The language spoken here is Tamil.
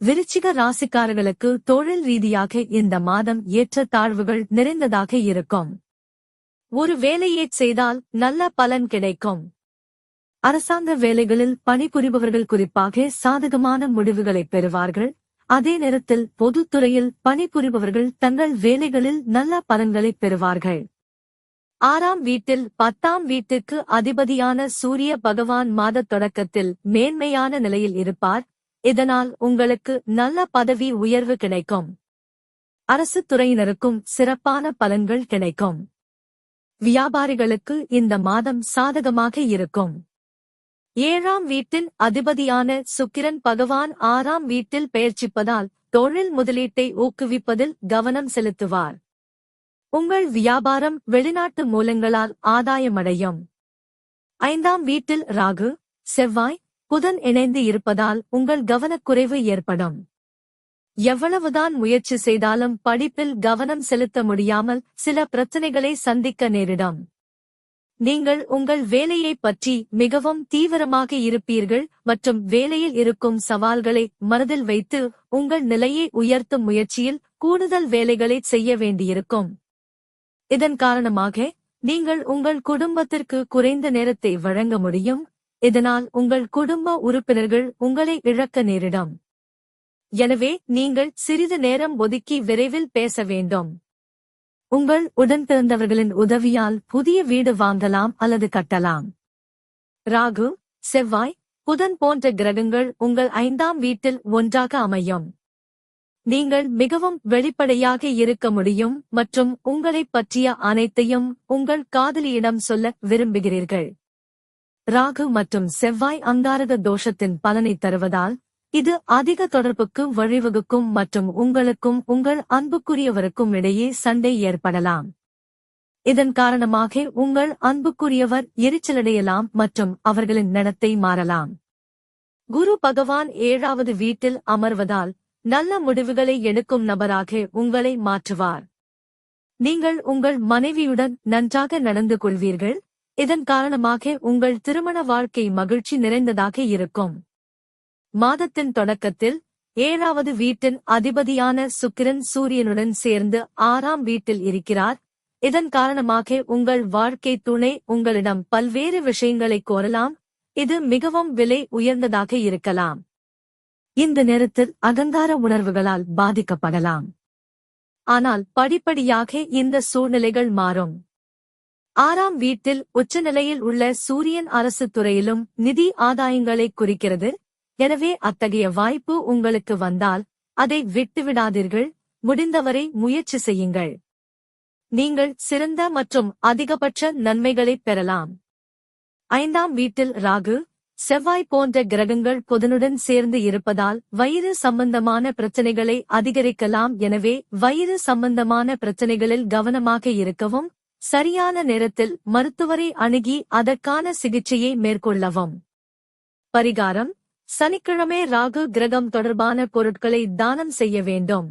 விருச்சிக ராசிக்காரர்களுக்கு தொழில் ரீதியாக இந்த மாதம் ஏற்றத்தாழ்வுகள் நிறைந்ததாக இருக்கும். ஒரு வேலையை செய்தால் நல்ல பலன் கிடைக்கும். அரசாங்க வேலைகளில் பணிபுரிபவர்கள் குறிப்பாக சாதகமான முடிவுகளை பெறுவார்கள். அதே நேரத்தில் பொதுத்துறையில் பணிபுரிபவர்கள் தங்கள் வேலைகளில் நல்ல பலன்களை பெறுவார்கள். 6ஆம் வீட்டில் 10ஆம் வீட்டுக்கு அதிபதியான சூரிய பகவான் மாதத் தொடக்கத்தில் மேன்மையான நிலையில் இருப்பார். இதனால் உங்களுக்கு நல்ல பதவி உயர்வு கிடைக்கும். அரசு துறையினருக்கும் சிறப்பான பலன்கள் கிடைக்கும். வியாபாரிகளுக்கு இந்த மாதம் சாதகமாக இருக்கும். 7ஆம் வீட்டின் அதிபதியான சுக்கிரன் பகவான் 6ஆம் வீட்டில் பெயர்ச்சிப்பதால் தொழில் முதலீட்டை ஊக்குவிப்பதில் கவனம் செலுத்துவார். உங்கள் வியாபாரம் வெளிநாட்டு மூலங்களால் ஆதாயமடையும். 5ஆம் வீட்டில் ராகு, செவ்வாய், புதன் இணைந்து இருப்பதால் உங்கள் கவனக்குறைவு ஏற்படும். எவ்வளவுதான் முயற்சி செய்தாலும் படிப்பில் கவனம் செலுத்த முடியாமல் சில பிரச்சனைகளை சந்திக்க நேரிடும். நீங்கள் உங்கள் வேலையைப் பற்றி மிகவும் தீவிரமாக இருப்பீர்கள் மற்றும் வேலையில் இருக்கும் சவால்களை மனதில் வைத்து உங்கள் நிலையை உயர்த்தும் முயற்சியில் கூடுதல் வேலைகளை செய்ய வேண்டியிருக்கும். இதன் காரணமாக நீங்கள் உங்கள் குடும்பத்திற்கு குறைந்த நேரத்தை வழங்க முடியும். இதனால் உங்கள் குடும்ப உறுப்பினர்கள் உங்களை இழக்க நேரிடும். எனவே நீங்கள் சிறிது நேரம் ஒதுக்கி விரைவில் பேச வேண்டும். உங்கள் உடன்பிறந்தவர்களின் உதவியால் புதிய வீடு வாங்கலாம் அல்லது கட்டலாம். ராகு, செவ்வாய், புதன் போன்ற கிரகங்கள் உங்கள் 5ஆம் வீட்டில் ஒன்றாக அமையும். நீங்கள் மிகவும் வெளிப்படையாக இருக்க முடியும் மற்றும் உங்களைப் பற்றிய அனைத்தையும் உங்கள் காதலியிடம் சொல்ல விரும்புகிறீர்கள். ராகு மற்றும் செவ்வாய் அங்காரக தோஷத்தின் பலனை தருவதால் இது அதிக தொடர்புக்கு வழிவகுக்கும் மற்றும் உங்களுக்கும் உங்கள் அன்புக்குரியவருக்கும் இடையே சண்டை ஏற்படலாம். இதன் காரணமாக உங்கள் அன்புக்குரியவர் எரிச்சலடையலாம் மற்றும் அவர்களின் நடத்தை மாறலாம். குரு பகவான் 7வது வீட்டில் அமர்வதால் நல்ல முடிவுகளை எடுக்கும் நபராக உங்களை மாற்றுவார். நீங்கள் உங்கள் மனைவியுடன் நன்றாக நடந்து கொள்வீர்கள். இதன் காரணமாக உங்கள் திருமண வாழ்க்கை மகிழ்ச்சி நிறைந்ததாக இருக்கும். மாதத்தின் தொடக்கத்தில் 7வது வீட்டின் அதிபதியான சுக்கிரன் சூரியனுடன் சேர்ந்து 6ஆம் வீட்டில் இருக்கிறார். இதன் காரணமாக உங்கள் வாழ்க்கை துணை உங்களிடம் பல்வேறு விஷயங்களை கோரலாம். இது மிகவும் விலை உயர்ந்ததாக இருக்கலாம். இந்த நேரத்தில் அகங்கார உணர்வுகளால் பாதிக்கப்படலாம். ஆனால் படிப்படியாக இந்த சூழ்நிலைகள் மாறும். 6ஆம் வீட்டில் உச்சநிலையில் உள்ள சூரியன் அரசு துறையிலும் நிதி ஆதாயங்களை குறிக்கிறது. எனவே அத்தகைய வாய்ப்பு உங்களுக்கு வந்தால் அதை விட்டுவிடாதீர்கள். முடிந்தவரை முயற்சி செய்யுங்கள். நீங்கள் சிறந்த மற்றும் அதிகபட்ச நன்மைகளைப் பெறலாம். 5ஆம் வீட்டில் ராகு, செவ்வாய் போன்ற கிரகங்கள் புதனுடன் சேர்ந்து இருப்பதால் வயிறு சம்பந்தமான பிரச்சனைகளை அதிகரிக்கலாம். எனவே வயிறு சம்பந்தமான பிரச்சனைகளில் கவனமாக இருக்கவும், சரியான நேரத்தில் மருத்துவரை அணுகி அதற்கான சிகிச்சையை மேற்கொள்ளவும். பரிகாரம்: சனிக்கிழமை ராகு கிரகம் தொடர்பான பொருட்களை தானம் செய்ய வேண்டும்.